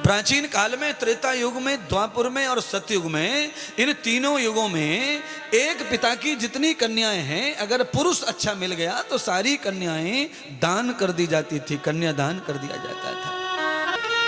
प्राचीन काल में, त्रेता युग में, द्वापर में और सतयुग में, इन तीनों युगों में एक पिता की जितनी कन्याएं हैं, अगर पुरुष अच्छा मिल गया तो सारी कन्याएं दान कर दी जाती थी, कन्यादान कर दिया जाता था।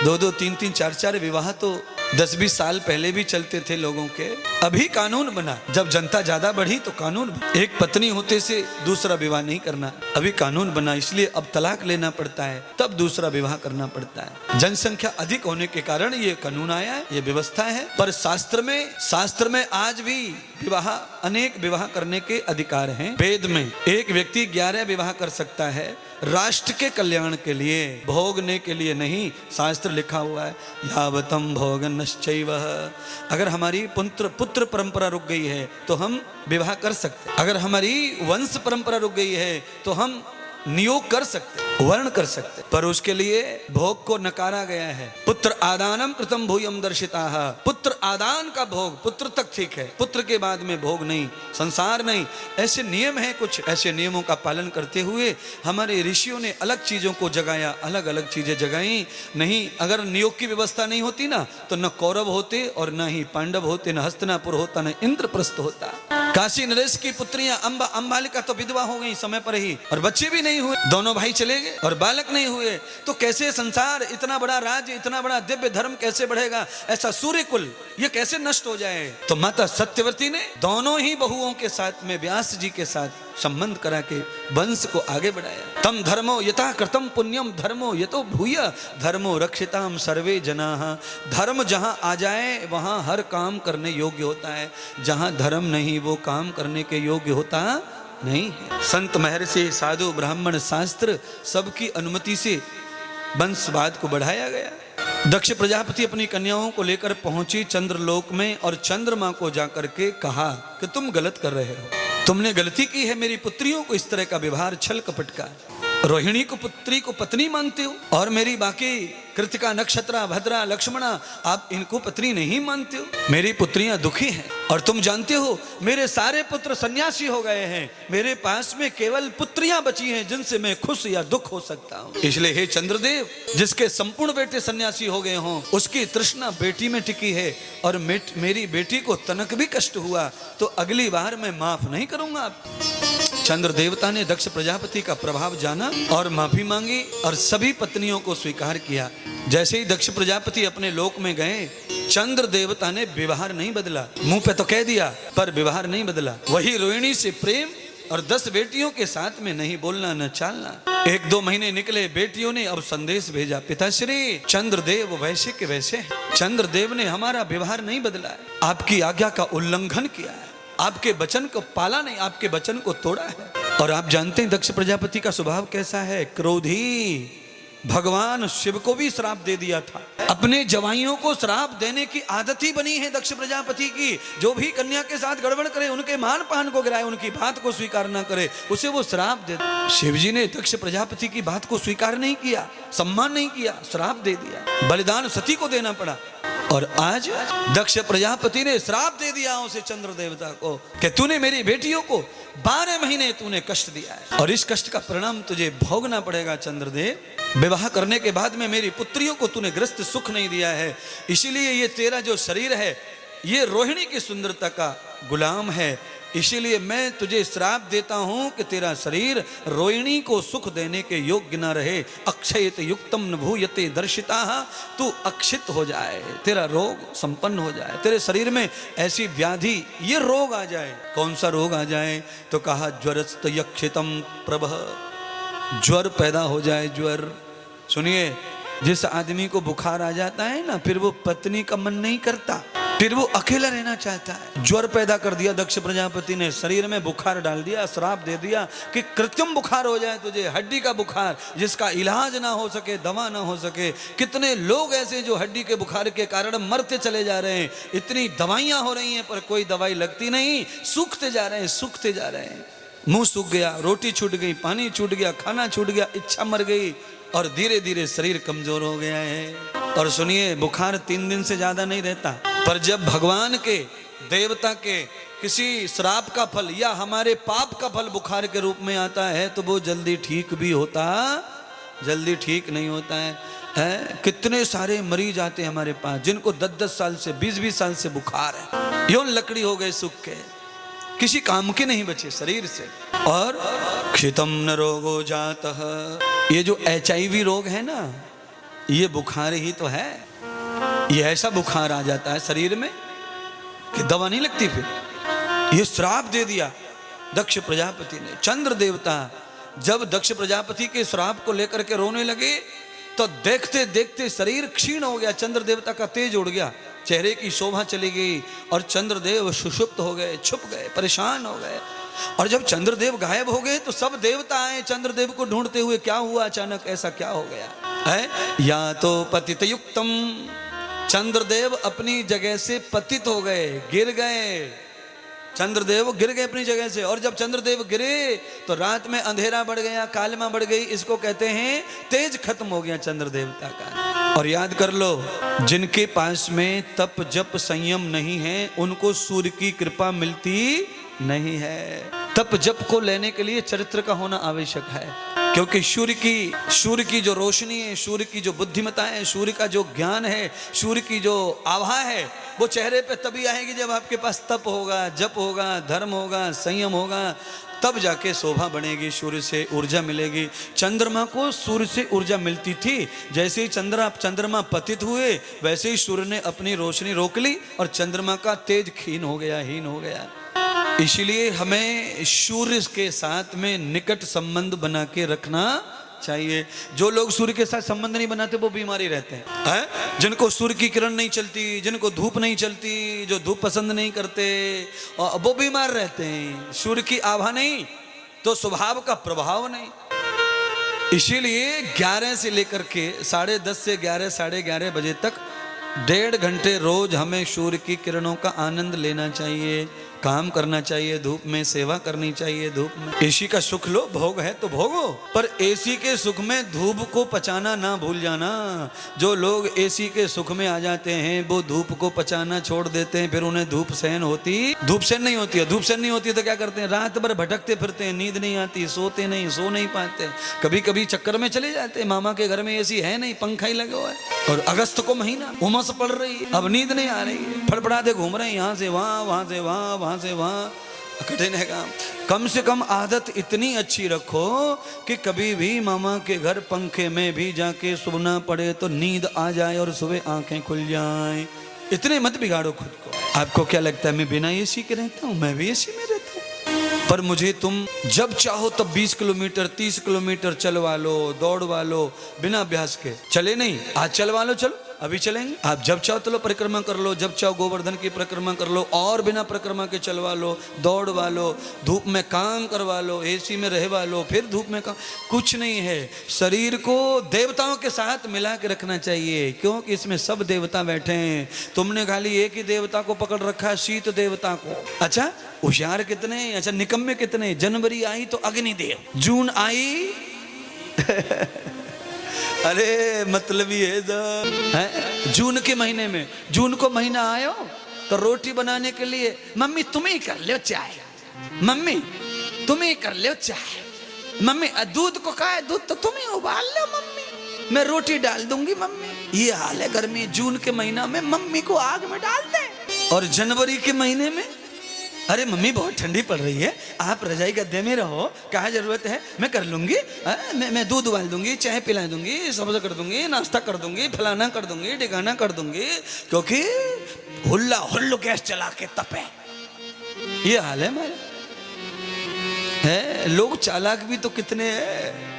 2-2, 3-3, 4-4 विवाह तो 10-20 साल पहले भी चलते थे लोगों के। अभी कानून बना, जब जनता ज्यादा बढ़ी तो कानून बना, एक पत्नी होते से दूसरा विवाह नहीं करना, अभी कानून बना, इसलिए अब तलाक लेना पड़ता है, तब दूसरा विवाह करना पड़ता है। जनसंख्या अधिक होने के कारण ये कानून आया है, ये व्यवस्था है। पर शास्त्र में आज भी विवाह, अनेक विवाह करने के अधिकार हैं। वेद में एक व्यक्ति 11 विवाह कर सकता है, राष्ट्र के कल्याण के लिए, भोगने के लिए नहीं। शास्त्र लिखा हुआ है यावतम भोगनश्चैव। अगर हमारी पुत्र परंपरा रुक गई है तो हम विवाह कर सकते, अगर हमारी वंश परंपरा रुक गई है तो हम नियोग कर सकते, वर्ण कर सकते, पर उसके लिए भोग को नकारा गया है। पुत्र आदानम कृतम भूयम दर्शिताः। पुत्र आदान का भोग, पुत्र तक ठीक है, पुत्र के बाद में भोग नहीं, संसार नहीं, ऐसे नियम है। कुछ ऐसे नियमों का पालन करते हुए हमारे ऋषियों ने अलग चीजों को जगाया, अलग अलग चीजें जगाई। नहीं, अगर नियोग की व्यवस्था नहीं होती ना तो न कौरव होते और न ही पांडव होते, न हस्तिनापुर होता, न इंद्रप्रस्थ होता। काशी नरेश की पुत्रियां अंबालिका तो विधवा हो गई समय पर ही, और बच्चे भी नहीं हुए, दोनों भाई चले गए और बालक नहीं हुए, तो कैसे संसार, इतना बड़ा राज्य, इतना बड़ा दिव्य धर्म कैसे बढ़ेगा? ऐसा सूर्य कुल ये कैसे नष्ट हो जाए? तो माता सत्यवती ने दोनों ही बहुओं के साथ में व्यास जी के साथ संबंध करा के वंश को आगे बढ़ाया। तम धर्मो यथा कृतम पुण्यम धर्मो यतो भूय धर्मो रक्षिताम सर्वे जनाः। धर्म जहां आ जाए वहां हर काम करने योग्य होता है, जहां धर्म नहीं वो काम करने के योग्य होता नहीं है। संत महर्षि साधु ब्राह्मण शास्त्र सबकी अनुमति से वंशवाद को बढ़ाया गया। दक्ष प्रजापति अपनी कन्याओं को लेकर पहुंची चंद्रलोक में और चंद्रमा को जाकर के कहा कि तुम गलत कर रहे हो, तुमने गलती की है, मेरी पुत्रियों को इस तरह का व्यवहार, छल कपट का। रोहिणी को पुत्री को पत्नी मानते हो और मेरी बाकी कृतिका, नक्षत्रा, भद्रा, लक्ष्मणा, आप इनको पत्नी नहीं मानते हो। मेरी पुत्रियां दुखी हैं और तुम जानते हो मेरे सारे पुत्र सन्यासी हो गए हैं, मेरे पास में केवल पुत्रियां बची हैं जिनसे मैं खुश या दुख हो सकता हूं। इसलिए हे चंद्रदेव, जिसके संपूर्ण बेटे सन्यासी हो गए हों उसकी तृष्णा बेटी में टिकी है, और मेरी बेटी को तनक भी कष्ट हुआ तो अगली बार मैं माफ नहीं करूंगा। चंद्र देवता ने दक्ष प्रजापति का प्रभाव जाना और माफी मांगी और सभी पत्नियों को स्वीकार किया। जैसे ही दक्ष प्रजापति अपने लोक में गए, चंद्र देवता ने व्यवहार नहीं बदला, मुंह पे तो कह दिया पर व्यवहार नहीं बदला। वही रोहिणी से प्रेम और 10 बेटियों के साथ में नहीं बोलना न चालना। 1-2 महीने निकले, बेटियों ने अब संदेश भेजा, पिताश्री चंद्रदेव वैसे के वैसे, चंद्रदेव ने हमारा व्यवहार नहीं बदला है, आपकी आज्ञा का उल्लंघन किया है, आपके वचन को पाला नहीं, आपके वचन को तोड़ा है। और आप जानते हैं दक्ष प्रजापति का स्वभाव कैसा है, क्रोधी। भगवान शिव को भी श्राप दे दिया था, अपने जवाइयों को श्राप देने की आदत ही बनी है दक्ष प्रजापति की। जो भी कन्या के साथ गड़बड़ करे, उनके मान पान को गिराए, उनकी बात को स्वीकार ना करे, उसे वो श्राप दे। शिव जी ने दक्ष प्रजापति की बात को स्वीकार नहीं किया, सम्मान नहीं किया, श्राप दे दिया, बलिदान सती को देना पड़ा। और आज दक्ष प्रजापति ने श्राप दे दिया उसे, चंद्र देवता को, कि तूने मेरी बेटियों को 12 महीने तूने कष्ट दिया है और इस कष्ट का परिणाम तुझे भोगना पड़ेगा चंद्रदेव। विवाह करने के बाद में मेरी पुत्रियों को तूने ग्रस्त सुख नहीं दिया है, इसीलिए ये तेरा जो शरीर है ये रोहिणी की सुंदरता का गुलाम है, इसीलिए मैं तुझे श्राप देता हूं कि तेरा शरीर रोहिणी को सुख देने के योग्य न रहे। अक्षयत युक्तम न भूयते दर्शिताः, तू अक्षित हो जाए, तेरा रोग संपन्न हो जाए, तेरे शरीर में ऐसी व्याधि, ये रोग आ जाए। कौन सा रोग आ जाए? तो कहा ज्वरस्त यक्षितम प्रभः, ज्वर पैदा हो जाए। ज्वर, सुनिए, जिस आदमी को बुखार आ जाता है ना, फिर वो पत्नी का मन नहीं करता, फिर वो अकेला रहना चाहता है। ज्वर पैदा कर दिया दक्ष प्रजापति ने, शरीर में बुखार डाल दिया, श्राप दे दिया कि कृत्रिम बुखार हो जाए तुझे, हड्डी का बुखार जिसका इलाज ना हो सके, दवा ना हो सके। कितने लोग ऐसे जो हड्डी के बुखार के कारण मरते चले जा रहे हैं, इतनी दवाइयां हो रही हैं पर कोई दवाई लगती नहीं, सूखते जा रहे हैं, सूखते जा रहे हैं। मुंह सूख गया, रोटी छूट गई, पानी छूट गया, खाना छूट गया, इच्छा मर गई और धीरे धीरे शरीर कमजोर हो गया है। और सुनिए, बुखार 3 दिन से ज्यादा नहीं रहता, पर जब भगवान के, देवता के किसी श्राप का फल या हमारे पाप का फल बुखार के रूप में आता है तो वो जल्दी ठीक भी होता, जल्दी ठीक नहीं होता है। है। कितने सारे मरीज आते हैं हमारे पास जिनको 10-10 साल से 20-20 साल से बुखार है, यूं लकड़ी हो गए सूख के, किसी काम के नहीं बचे शरीर से। और क्षितम न रोगो जातः, ये जो HIV रोग है ना, ये बुखार ही तो है। ये ऐसा बुखार आ जाता है शरीर में कि दवा नहीं लगती। फिर ये श्राप दे दिया दक्ष प्रजापति ने। चंद्र देवता जब दक्ष प्रजापति के श्राप को लेकर के रोने लगे तो देखते देखते शरीर क्षीण हो गया, चंद्र देवता का तेज उड़ गया, चेहरे की शोभा चली गई और चंद्रदेव सुषुप्त हो गए, छुप गए, परेशान हो गए। और जब चंद्रदेव गायब हो गए तो सब देवता आए चंद्रदेव को ढूंढते हुए, क्या हुआ अचानक, ऐसा क्या हो गया है? या तो पतित युक्तम, चंद्रदेव अपनी जगह से पतित हो गए, गिर गए, चंद्रदेव गिर गए अपनी जगह से। और जब चंद्रदेव गिरे तो रात में अंधेरा बढ़ गया, कालिमा बढ़ गई, इसको कहते हैं तेज खत्म हो गया चंद्र देवता का। और याद कर लो, जिनके पास में तप जप संयम नहीं है उनको सूर्य की कृपा मिलती नहीं है। तप जप को लेने के लिए चरित्र का होना आवश्यक है, क्योंकि सूर्य की जो रोशनी है, सूर्य की जो बुद्धिमता है, सूर्य का जो ज्ञान है, सूर्य की जो आभा है, वो चेहरे पे तभी आएगी जब आपके पास तप होगा, जप होगा, धर्म होगा, संयम होगा, तब जाके शोभा बनेगी, सूर्य से ऊर्जा मिलेगी। चंद्रमा को सूर्य से ऊर्जा मिलती थी, जैसे ही चंद्रमा पतित हुए वैसे ही सूर्य ने अपनी रोशनी रोक ली और चंद्रमा का तेज क्षीण हो गया, हीन हो गया। इसलिए हमें सूर्य के साथ में निकट संबंध बना के रखना चाहिए। जो लोग सूर्य के साथ संबंध नहीं बनाते वो बीमारी रहते हैं, जिनको सूर्य की किरण नहीं चलती, जिनको धूप नहीं चलती, जो धूप पसंद नहीं करते, वो बीमार रहते हैं। सूर्य की आभा नहीं तो स्वभाव का प्रभाव नहीं। इसीलिए 11 से लेकर के 10:30 से 11, 11:30 बजे तक 1.5 घंटे रोज हमें सूर्य की किरणों का आनंद लेना चाहिए, काम करना चाहिए, धूप में सेवा करनी चाहिए। धूप में एसी का सुख लो, भोग है तो भोगो, पर एसी के सुख में धूप को पचाना ना भूल जाना। जो लोग एसी के सुख में आ जाते हैं वो धूप को पचाना छोड़ देते हैं, फिर उन्हें धूप सहन नहीं होती है। धूप सहन नहीं होती है तो क्या करते हैं, रात भर भटकते फिरते हैं, नींद नहीं आती, सोते नहीं, सो नहीं पाते, कभी कभी चक्कर में चले जाते हैं। मामा के घर में एसी है नहीं, पंखा ही लगा हुआ है, और अगस्त को महीना, उमस पड़ रही है, अब नींद नहीं आ रही है, फड़फड़ाते घूम रहे हैं, यहाँ से वहाँ, वहाँ से वहाँ, वहाँ से वहाँ, कठिन है काम। कम से कम आदत इतनी अच्छी रखो कि कभी भी मामा के घर पंखे में भी जाके सोना पड़े तो नींद आ जाए और सुबह आंखें खुल जाएं। इतने मत बिगाड़ो खुद को। आपको क्या लगता है मैं बिना एसी के रहता हूँ? मैं भी एसी में रहता हूँ, पर मुझे तुम जब चाहो तब 20 किलोमीटर 30 किलोमीटर चलवा लो, दौड़वा लो, बिना अभ्यास के। चले नहीं, आज चलवा लो, चलो अभी चलेंगे। आप जब चाहो चलो परिक्रमा कर लो, जब चाहो गोवर्धन की परिक्रमा कर लो, और बिना परिक्रमा के चलवा लो, दौड़वा लो, धूप में काम करवा लो, एसी में रहवा लो, फिर धूप में काम। कुछ नहीं है, शरीर को देवताओं के साथ मिला के रखना चाहिए, क्योंकि इसमें सब देवता बैठे हैं। तुमने खाली एक ही देवता को पकड़ रखा है, शीत देवता को। अच्छा होशियार कितने, अच्छा निकम्मे कितने। जनवरी आई तो अग्निदेव, जून आई अरे मतलब ये है, जून के महीने में, जून को महीना आयो तो रोटी बनाने के लिए मम्मी तुम ही कर लो चाय, मम्मी तुम ही कर लो चाय, मम्मी दूध को का है, दूध तो तुम ही उबाल लो मम्मी, मैं रोटी डाल दूंगी मम्मी। ये हाल है गर्मी, जून के महीना में मम्मी को आग में डाल दे। और जनवरी के महीने में अरे मम्मी बहुत ठंडी पड़ रही है, आप रजाई गद्दे में रहो, क्या जरूरत है, मैं कर लूंगी, मैं दूध उबाल दूंगी, चाय पिला दूंगी, सब्ज कर दूंगी, नाश्ता कर दूंगी, फलाना कर दूंगी, ठिकाना कर दूंगी, क्योंकि हुल्लो गैस चला के तपे। ये हाल है हमारा। है लोग चालाक भी तो कितने हैं।